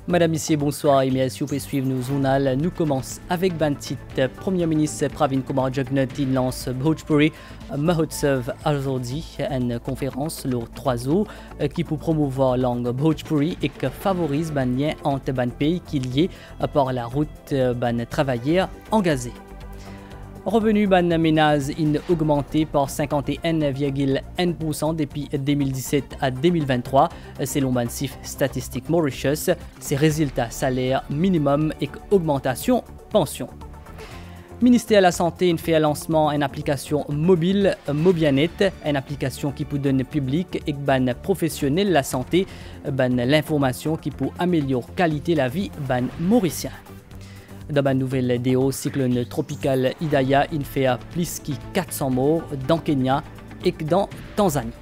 Madame, Messieurs, bonsoir et merci pour suivre nos journal. Nous commençons avec ban titre. Premier ministre Pravin Kumar Jugnauth lance Bhojpuri Mahotsav aujourd'hui, une conférence le 3 jours qui pour promouvoir la langue Bhojpuri et qui favorise ban lien entre ban pays qui lié par la route ban travailleurs engagés. Revenu ban ménage in augmenté par 51,1% depuis 2017 à 2023 selon ban chiffre statistique Mauritius. Ces résultats salaire minimum et augmentation pension. Ministère de la Santé fait un lancement d'une application mobile Mobianet, une application qui peut donner public et ban professionnel de la santé ban l'information qui peut améliorer la qualité de la vie ban mauricien. Dans la nouvelle vidéo, cyclone tropical Idaya, il fait plus de 400 morts dans Kenya et dans Tanzanie.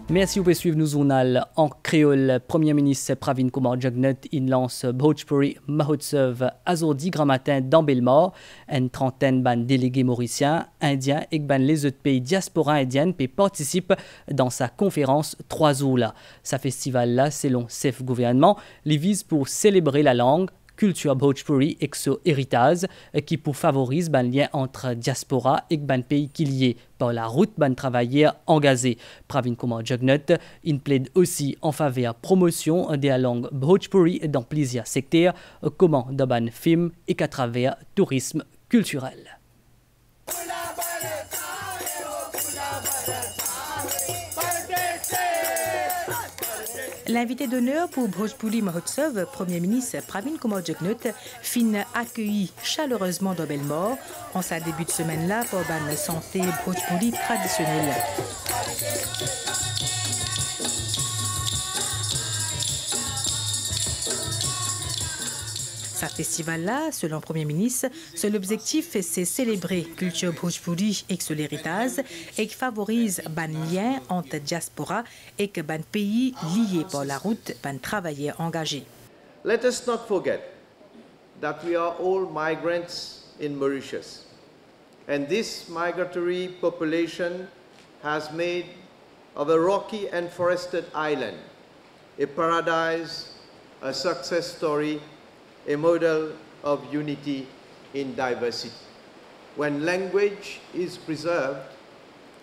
Merci pour suivre nos journal en créole. Premier ministre Pravin Kumar Jugnauth lance Bhojpuri Mahotsav aujourd'hui grand matin dans Belmore. Une trentaine de délégués mauriciens, indiens et les autres pays diaspora indienne participent dans sa conférence 3 jours là. Ce festival là, selon CEF gouvernement, les vise pour célébrer la langue, culture Bhojpuri et son héritage qui pour favoriser le lien entre diaspora et ban pays qui lié par la route ban travailleurs engagés. Pravin Kumar Jugnauth plaide aussi en faveur de promotion de la langue Bhojpuri dans plusieurs secteurs comme dans ban film et qu'à travers tourisme culturel. L'invité d'honneur pour Bhojpuri Mahotsav, Premier ministre Pravin Kumar Jugnauth, fin accueilli chaleureusement dans Belmore en sa début de semaine-là pour ban santé Bhojpuri traditionnelle. Ce festival-là, selon le Premier ministre, c'est l'objectif, c'est célébrer la culture Bhojpuri et son héritage et qui favorise ban lien entre diaspora et que ban pays liés par la route, ban travailleurs engagés. Let us not forget that we are all migrants in Mauritius, and this migratory population has made of a rocky and forested island a paradise, a success story, a model of unity in diversity. When language is preserved,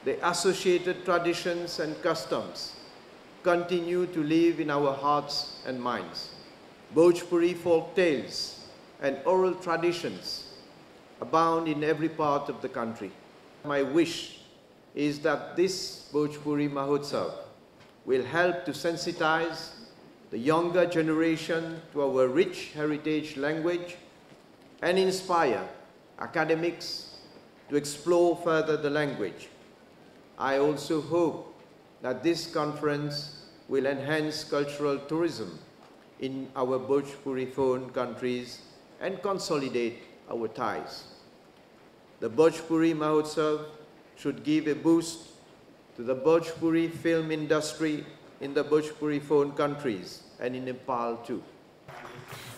the associated traditions and customs continue to live in our hearts and minds. Bhojpuri folk tales and oral traditions abound in every part of the country. My wish is that this Bhojpuri Mahotsav will help to sensitize the younger generation to our rich heritage language and inspire academics to explore further the language. I also hope that this conference will enhance cultural tourism in our Bhojpuri-phone countries and consolidate our ties. The Bhojpuri Mahotsav should give a boost to the Bhojpuri film industry in the Bhojpuri-phone countries and in Nepal too.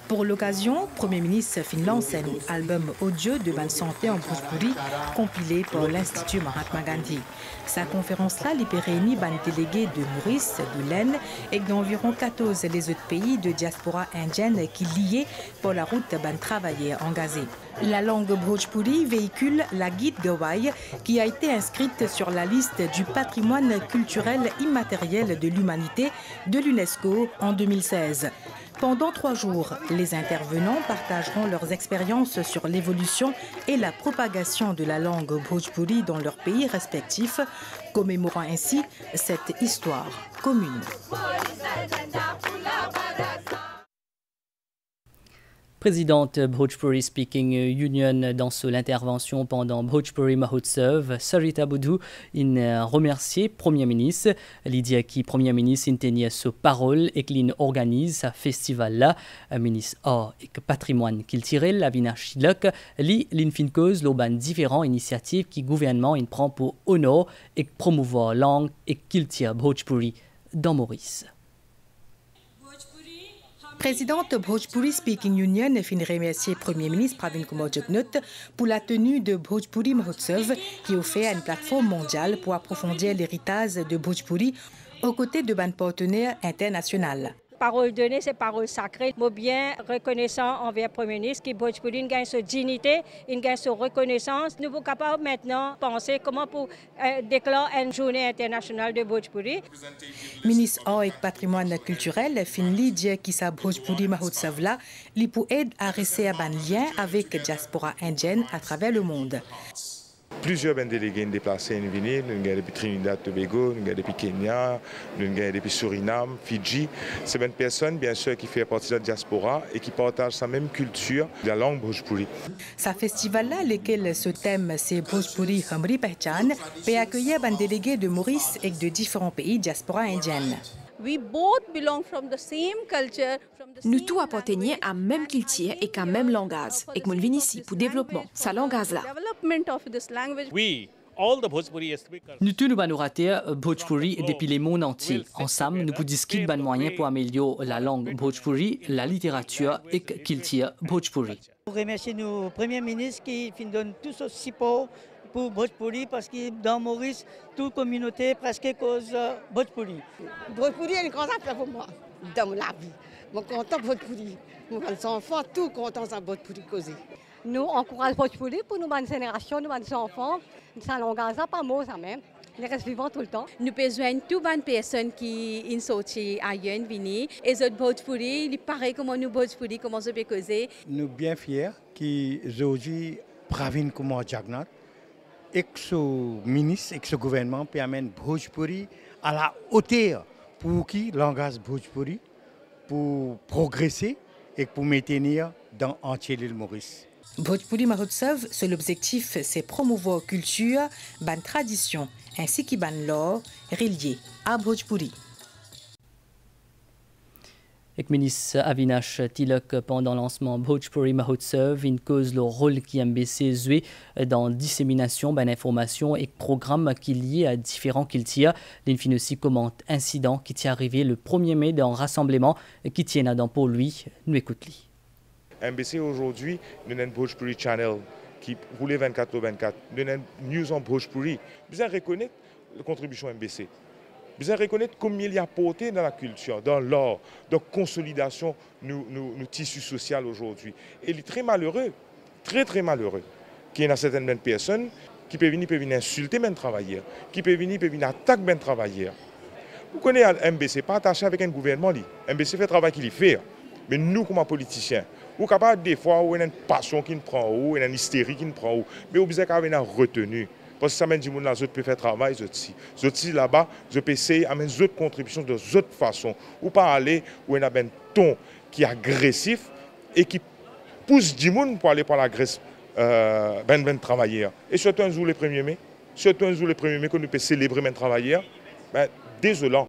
Pour l'occasion, Premier ministre lance un album audio de ban santé en Bhojpuri compilé par l'Institut Mahatma Gandhi. Sa conférence-là, il peut réunir ban délégués de Maurice, de l'Aisne et d'environ 14 les autres pays de diaspora indienne qui liés par la route ban travailleurs engagés. La langue Bhojpuri véhicule la guide Gawai qui a été inscrite sur la liste du patrimoine culturel immatériel de l'humanité de l'UNESCO en 2016. Pendant 3 jours, les intervenants partageront leurs expériences sur l'évolution et la propagation de la langue Bhojpuri dans leurs pays respectifs, commémorant ainsi cette histoire commune. Présidente Bhojpuri Speaking Union dans l'intervention pendant Bhojpuri Mahotsav, Sarita Boudou remercié Premier ministre. Lydia qui Premier ministre tenait sa parole et qu'il organise ce festival-là, ministre art et patrimoine culturel, la Vinachilok, l'in cause l'auban différentes initiatives qui le gouvernement prend pour honorer et promouvoir la langue et culture Bhojpuri dans Maurice. Présidente Bhojpuri Speaking Union fin remercier Premier ministre Pravin Kumar Jugnauth pour la tenue de Bhojpuri Mahotsav qui offre une plateforme mondiale pour approfondir l'héritage de Bhojpuri aux côtés de ban partenaires internationaux. Parole donnée, c'est parole sacrée. Moi bien reconnaissant envers le Premier ministre qui Bhojpuri gagne sa dignité, il gagne sa reconnaissance. Nous sommes capables maintenant de penser comment pour déclarer une journée internationale de Bhojpuri. Ministre Art et Patrimoine culturel Finli dit que sa Bhojpuri Mahotsav là, lui pour aider à rester un lien avec la diaspora indienne à travers le monde. Plusieurs délégués déplacés sont venus, nous avons depuis Trinidad Tobago, nous avons depuis Kenya, nous avons depuis Suriname, Fidji. C'est une personne bien sûr qui fait partie de la diaspora et qui partage sa même culture, la langue Bhojpuri. Ce festival-là, lequel ce thème c'est Bhojpuri Hamri Pehchan, peut accueillir un délégué de Maurice et de différents pays diaspora indienne. Nous tous appartenons à même culture et qu'à même langage. Et que nous venons ici pour développement, sa langage là. Nous tous nous rater Bhojpuri depuis le monde entier. Ensemble, nous pouvons discuter de moyens pour améliorer la langue Bhojpuri, la littérature et la culture Bhojpuri. Je remercie nos premiers ministres qui donnent tout ce support pour Bhojpuri parce que dans Maurice, toute communauté presque cause Bhojpuri. Bhojpuri est une grande affaire pour moi dans la vie. Je suis content de Bhojpuri. Mes enfants, tout contents de Bhojpuri causer. Nous encourageons Bhojpuri pour nos générations, nos enfants. Ça langage pas mot ça même. Les restes vivants tout le temps. Nous besoin de toutes les personnes qui sont sorties ailleurs, venir. Et les Bhojpuri, il paraît comment nous Bhojpuri, comment se peut causer. Nous sommes bien fiers qu'aujourd'hui, Pravin Kumar Jagannath, ex-ministre, ex-gouvernement, permettent Bhojpuri à la hauteur pour qui langage Bhojpuri, pour progresser et pour maintenir dans entier l'île Maurice. Bhojpuri Mahotsav, seul objectif, c'est promouvoir culture, ban tradition, ainsi que ban l'or relié à Bhojpuri. Avec ministre Avinash Tilak pendant le lancement Bhojpuri Mahotsav, il cause le rôle qui MBC joué dans la dissémination d'informations et programmes qui liés à différents cultures. L'Infin aussi commente incident qui est arrivé le 1er mai dans un rassemblement qui tient à dans pour lui. Nous écoutons. MBC aujourd'hui, nous avons un Bhojpuri Channel qui roule 24/24. Nous avons News en Bhojpuri. Vous allez reconnaître la contribution MBC. Vous allez reconnaître combien il y a apporté dans la culture, dans l'art, dans la consolidation de nos tissus sociaux aujourd'hui. Et il est très malheureux, très malheureux, qu'il y ait certaines personnes qui peuvent venir insulter mes travailleurs, qui peuvent venir attaquer mes travailleurs. Vous connaissez MBC, pas attaché avec un gouvernement. MBC fait le travail qu'il fait. Mais nous, comme politiciens, nous sommes capables des fois où il y a une passion qui nous prend, où il y a une hystérie qui nous prend, mais nous sommes capables de retenue. Parce que ça mène du monde là, je peux faire travail, je suis là-bas, je peux essayer à mettre d'autres contributions de d'autres façons. Ou pas aller où il y a un ton qui est agressif et qui pousse du monde pour aller par l'agresse travailleurs. Et surtout un jour le 1er mai, que nous pouvons célébrer mes travailleurs, désolant.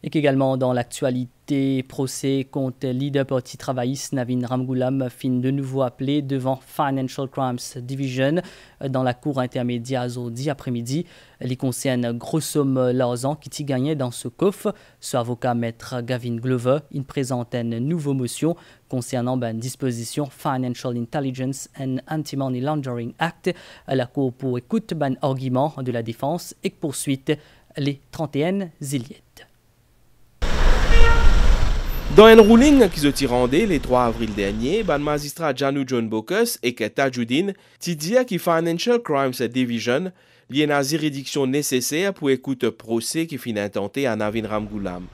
Et qu'également dans l'actualité, procès contre le leader parti travailliste Navin Ramgoolam fin de nouveau appelé devant Financial Crimes Division dans la cour intermédiaire aujourd'hui après-midi. Il concerne grosso somme l'argent qui t'y gagnait dans ce coffre. Ce avocat maître Gavin Glover, il présente une nouvelle motion concernant une disposition Financial Intelligence and Anti-Money Laundering Act. La cour pour écoute un argument de la défense et poursuite les 31 ziliettes. Dans un ruling qui se rendait le 3 avril dernier, le magistrat Janu John Bokus et Tajuddin dit que Financial Crimes Division lié à la juridiction nécessaire pour écouter le procès qui finit intenté à Navin Ramgoolam.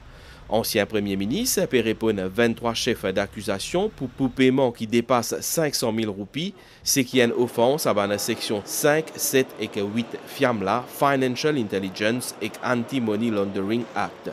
Ancien Premier ministre peut répondre 23 chefs d'accusation pour paiement qui dépasse 500 000 roupies, ce qui est une offense à la section 5, 7 et 8 FIAMLA, Financial Intelligence et Anti-Money Laundering Act.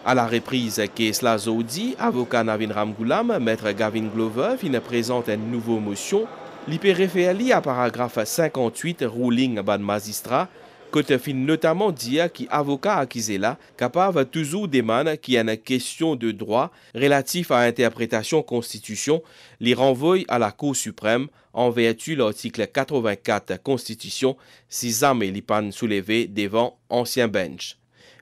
À la reprise case la Zodi, avocat Navin Ramgoolam, maître Gavin Glover, présente une nouvelle motion. Il peut référer à paragraphe 58 ruling ban magistrat, que fin notamment dire que l'avocat accusé là capable toujours demander qu'il y a une question de droit relatif à l'interprétation constitution, les renvoie à la Cour suprême en vertu de l'article 84 Constitution si jamais les pan soulevé devant ancien bench.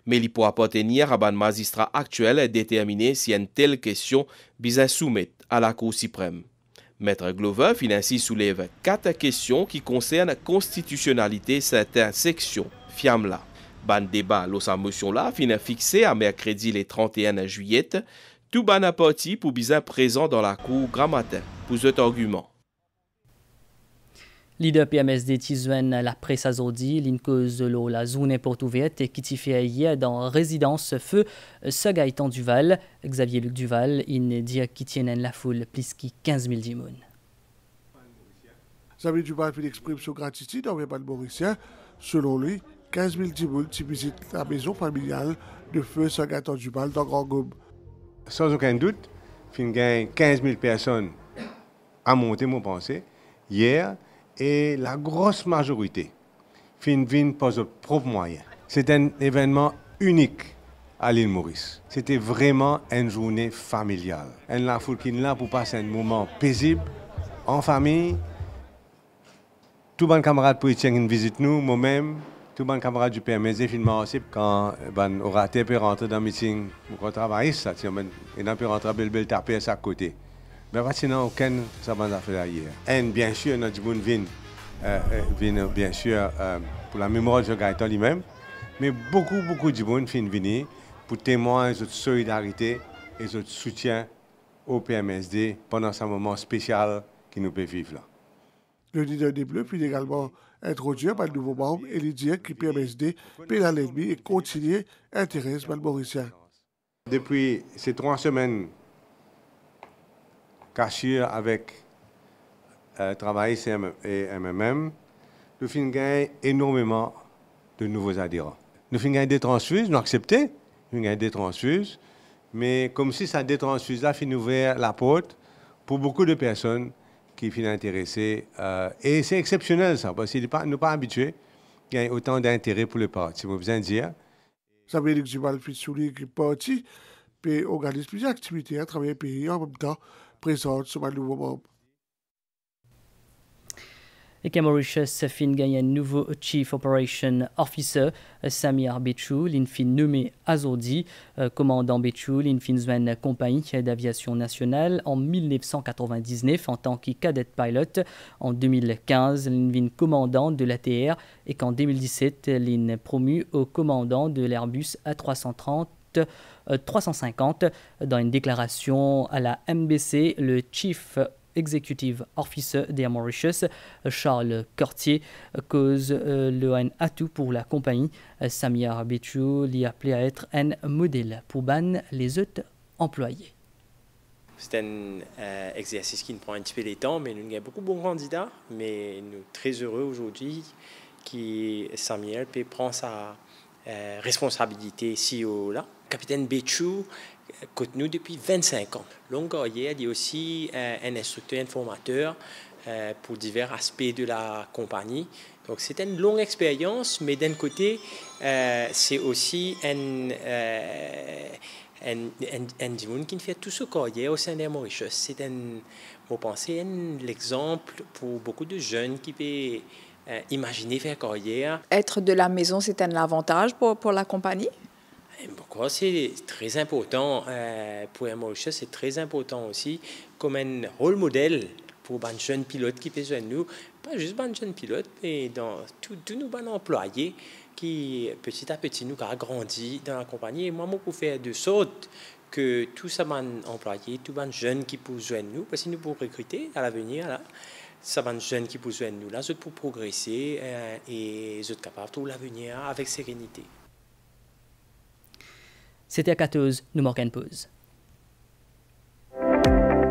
Mais il pourra pas tenir à un magistrat actuel déterminer si une telle question vise soumettre à la Cour suprême. Maître Glover ainsi soulève 4 questions qui concernent la constitutionnalité de certaines sections FIAMLA. Ban débat sa motion là finit fixé à mercredi le 31 juillet. Tout ban a parti pour bien présent dans la cour grand matin pour cet argument. Leader PMSD Tizwen la presse azodi, l'incause la zone porte ouverte qui t'y fait hier dans résidence feu Sagaitan Duval. Xavier Luc Duval, il dit qu'il tienne la foule plus que 15 000 dimoun. Xavier Duval fait exprime sa gratitude envers le Mauricien. Selon lui, 15 000 dimoun qui visitent la maison familiale de feu Sagaitan Duval dans Grand Goube. Sans aucun doute, il y a 15 000 personnes à monter, mon pensée, hier. Et la grosse majorité viennent par leurs propres moyens. C'est un événement unique à l'île Maurice. C'était vraiment une journée familiale. La foule qui est là pour passer un moment paisible, en famille. Tous les camarades politiciens qui visitent nous, moi-même, tous les camarades du PMSD finalement aussi, quand on aura pu rentrer dans le meeting pour travailler, on a pu rentrer à Belle taper à sa côté. Mais sinon, aucun ça va faire hier. Et bien sûr, notre monde vient bien sûr pour la mémoire de Gaëtan lui-même, mais beaucoup de monde viennent venir pour témoigner de notre solidarité et de notre soutien au PMSD pendant ce moment spécial qui nous peut vivre là. Le leader des Bleus puis également introduit par le nouveau membre et lui dire que PMSD paie à l'ennemi et continue à intéresser le Mauricien. Depuis ces 3 semaines, Cachir avec Travail et MMM, nous avons gagné énormément de nouveaux adhérents. Nous avons gagné des transfuses, nous avons accepté, nous avons gagné des transfuses, mais comme si cette détransfuse-là finit ouvert la porte pour beaucoup de personnes qui finissent intéressées. Et c'est exceptionnel ça, parce que nous ne sommes pas habitués qu'il y ait autant d'intérêt pour le parti. C'est besoin de dire. Ça veut dire que Duval fait souligner que le parti peut organiser plusieurs activités à travers le pays en même temps. Présente sur un nouveau membre. Et que Mauritius fin gagne un nouveau Chief Operation Officer, Samir Betchou, l'in fin nommé Azodi, commandant Betchou, l'in fin une compagnie d'aviation nationale en 1999 en tant que cadet pilot. En 2015, l'in fin commandant de l'ATR et qu'en 2017, l'in promu au commandant de l'Airbus A350. Dans une déclaration à la MBC, le Chief Executive Officer des Mauritius, Charles Cortier, cause le atout pour la compagnie. Samir Betchou l'y appelé à être un modèle pour ban les autres employés. C'est un exercice qui nous prend un petit peu de temps, mais nous avons beaucoup de bons candidats, mais nous sommes très heureux aujourd'hui que Samir peut prendre sa responsabilité CEO là. Capitaine Betchou côte nous depuis 25 ans. Longue carrière, il est aussi un instructeur, un formateur pour divers aspects de la compagnie. Donc c'est une longue expérience, mais d'un côté, c'est aussi un monde qui fait tout ce carrière au sein des Mauritius. C'est l'exemple pour beaucoup de jeunes qui peuvent imaginer faire carrière. Être de la maison, c'est un avantage pour la compagnie? Pourquoi c'est très important pour un Mauritius, c'est très important aussi comme un rôle modèle pour les jeunes pilotes qui peuvent nous, pas juste les jeunes pilotes, mais dans tous nos bons employés qui petit à petit nous ont grandi dans la compagnie. Et moi, je peux faire de sorte que tous ces employés, tous les jeunes qui peuvent joindre nous, parce que nous pouvons recruter à l'avenir là. Ça va jeunes qui peuvent joindre nous là, pour progresser et être capables de l'avenir avec sérénité. C'était à 14, nous marquons une pause.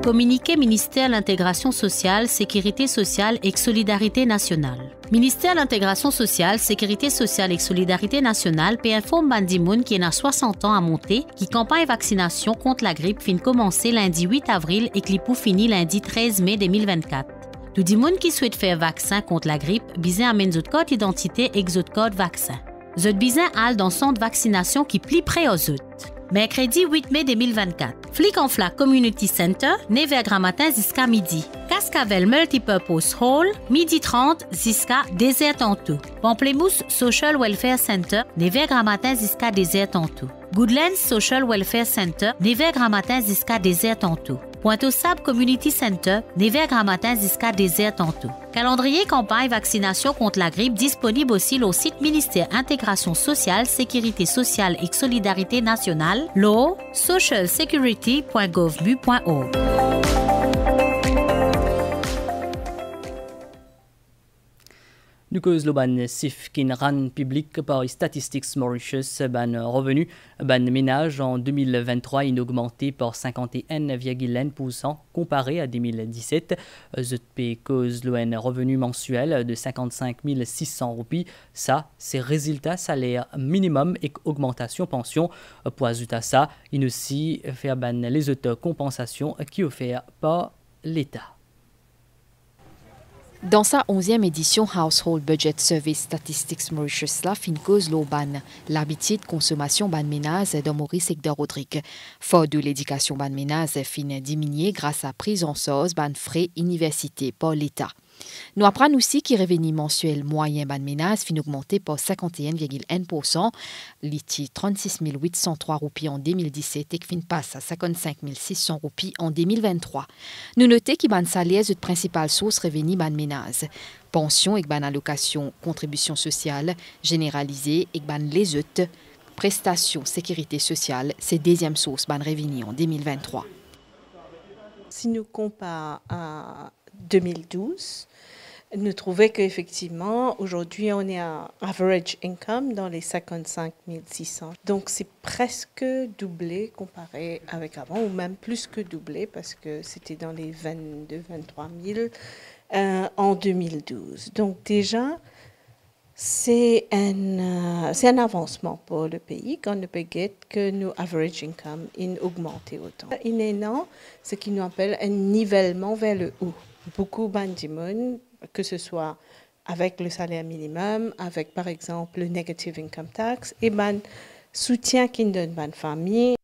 Communiqué ministère de l'Intégration sociale, Sécurité sociale et Solidarité nationale. Ministère de l'Intégration sociale, Sécurité sociale et Solidarité nationale peut informer Bandimoun qui est à 60 ans à monter, qui campagne vaccination contre la grippe fin commencer lundi 8 avril et qui pour finir lundi 13 mai 2024. Tout le monde qui souhaite faire vaccin contre la grippe, besoin amène votre code d'identité et votre code vaccin. Votre besoin al dans centre de vaccination qui plie près aux autres. Mercredi 8 mai 2024. Flic en Flac Community Center, 9h matin jusqu'à midi. Cascavel Multipurpose Hall, midi 30 jusqu'à 2h tantôt. Pamplemousse Social Welfare Center, 9h matin jusqu'à 2h tantôt. Goodlands Social Welfare Center, 9h matin jusqu'à 2h tantôt. Pointe au Sable Community Center, Nevers Gramatin jusqu'à désert tantôt. Calendrier campagne vaccination contre la grippe disponible aussi au site ministère Intégration sociale, Sécurité sociale et Solidarité nationale, lo socialsecurity.gov.bu.org. Du cause ban sif kin ran public par Statistics Mauritius, ban revenu ban ménage en 2023 in augmenté par 51,1% comparé à 2017. ZP cause l'ON revenu mensuel de 55 600 roupies. Ça, c'est résultat salaire minimum et augmentation pension. Pour ajouter à ça, il aussi fait ban les autres compensations qui offert par l'État. Dans sa 11e édition Household Budget Survey Statistics Mauritius, la fin cause l'eau ban, l'habitude de consommation ban ménage de Maurice et de Rodrigue. Fort de l'éducation ban ménage fin diminué grâce à prise en charge ban frais université par l'État. Nous apprenons aussi que le revenu mensuel moyen ban ménage fin augmenté par 51,1%, l'ITI 36 803 roupies en 2017 et fin passe à 55 600 roupies en 2023. Nous notons que ban salaire est principale source revenu ban ménage. Pension et ban allocation contribution sociale généralisée et ban les autres prestations sécurité sociale, c'est deuxième source ban revenu en 2023. Si nous comparons à 2012, nous trouvons qu'effectivement, aujourd'hui, on est à average income dans les 55 600. Donc, c'est presque doublé comparé avec avant, ou même plus que doublé, parce que c'était dans les 22-23 000 en 2012. Donc, déjà, c'est un avancement pour le pays quand on peut dire que nos average income a augmenté autant. Il est non, ce qui nous appelle un nivellement vers le haut. Beaucoup de que ce soit avec le salaire minimum, avec par exemple le negative income tax, et soutien qui donne ban famille.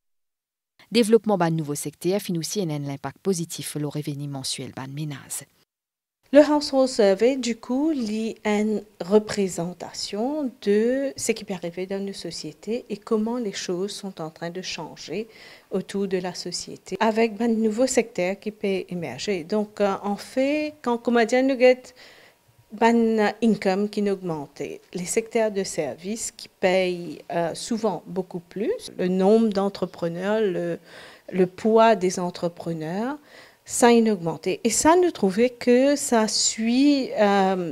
Développement ban nouveau secteur fin aussi un impact positif sur le revenu mensuel ban ménage. Le Household Survey, du coup, lit une représentation de ce qui peut arriver dans nos sociétés et comment les choses sont en train de changer autour de la société avec un nouveau secteur qui peut émerger. Donc, en fait, quand Comédien nous get ban income qui augmente, les secteurs de services qui payent souvent beaucoup plus, le nombre d'entrepreneurs, le poids des entrepreneurs, ça a augmenté. Et ça, nous trouvons que ça suit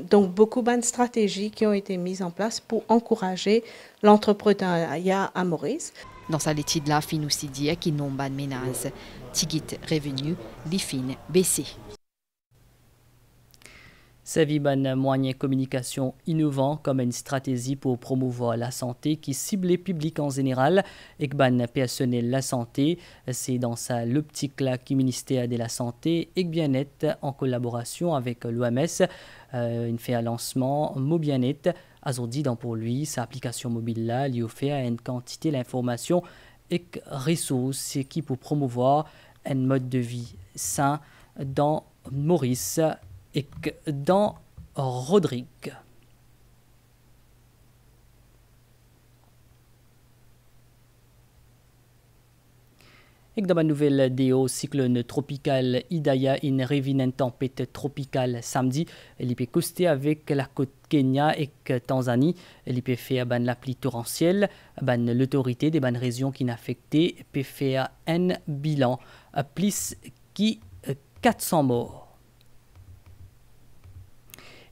donc beaucoup de stratégies qui ont été mises en place pour encourager l'entrepreneuriat à Maurice. Dans sa étude, la fin aussi dit qu'il n'y a pas de ménage. Tigit revenu, les fins baissé. Servi ban moyen communication innovant comme une stratégie pour promouvoir la santé qui cible les publics en général et ban personnel la santé. C'est dans ça l'optique là qui ministère de la santé et bien-être en collaboration avec l'OMS. Il fait un lancement Mot bien-être. Aujourd'hui, dans pour lui, sa application mobile là lui offre une quantité d'informations et ressources qui pour promouvoir un mode de vie sain dans Maurice et dans Rodrigue. Et dans ma nouvelle déo, cyclone tropical Idaya in revient tempête tropicale samedi. Elle peut coster avec la côte Kenya et Tanzanie. Elle peut faire la pluie torrentielle. L'autorité des régions qui n'affectées peut faire un bilan plus qui 400 morts.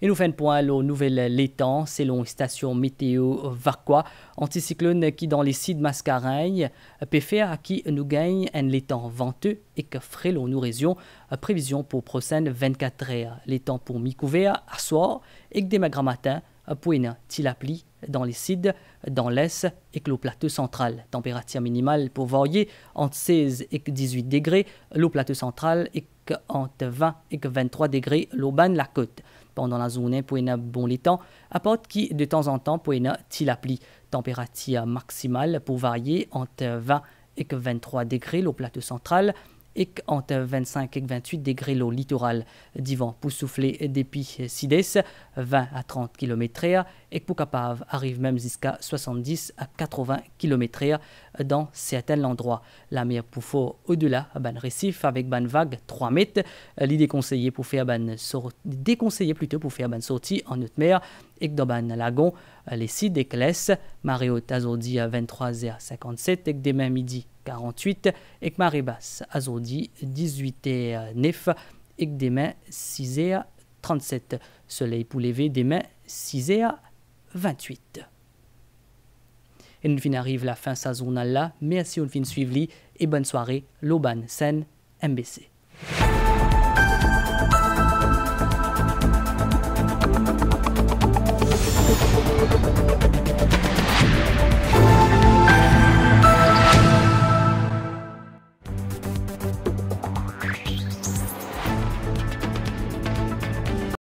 Et nous faisons un point aux nouvelles l'étang, selon station météo Varquois, anticyclone qui dans les sites Mascareille peut faire à qui nous gagne un l'étang venteux et que ferait nous région prévision pour prochaine 24 heures. L'étang pour mi-couvert à soir et que demain matin pour une tilapli dans les sites dans l'est et que le plateau central. Température minimale pour varier entre 16 et 18 degrés, le plateau central et entre 20 et 23 degrés, l'auban la côte. Pendant la journée, pour une bon temps, apporte qui de temps en temps pour une tilapli. Température maximale pour varier entre 20 et 23 degrés, le plateau central et entre 25 et 28 degrés l'eau littorale d'Ivan pour souffler depuis Sides 20 à 30 km/h et pour capable arrive même jusqu'à 70 à 80 km/h dans certains endroits. La mer pour fort au-delà ban récif avec ban vague 3 mètres. L'idée conseillée pour faire déconseillé plutôt pour faire ban sortie en haute mer et dans ban lagon les sites des classes marée haute azodi à 23h57 et demain midi 48 et marée basse azodi 18h09 et demain 6h37. Soleil pour lever demain 6h28. Et nous fin arrive la fin de sa journée là. Merci de suivre et bonne soirée. Loban Sen MBC.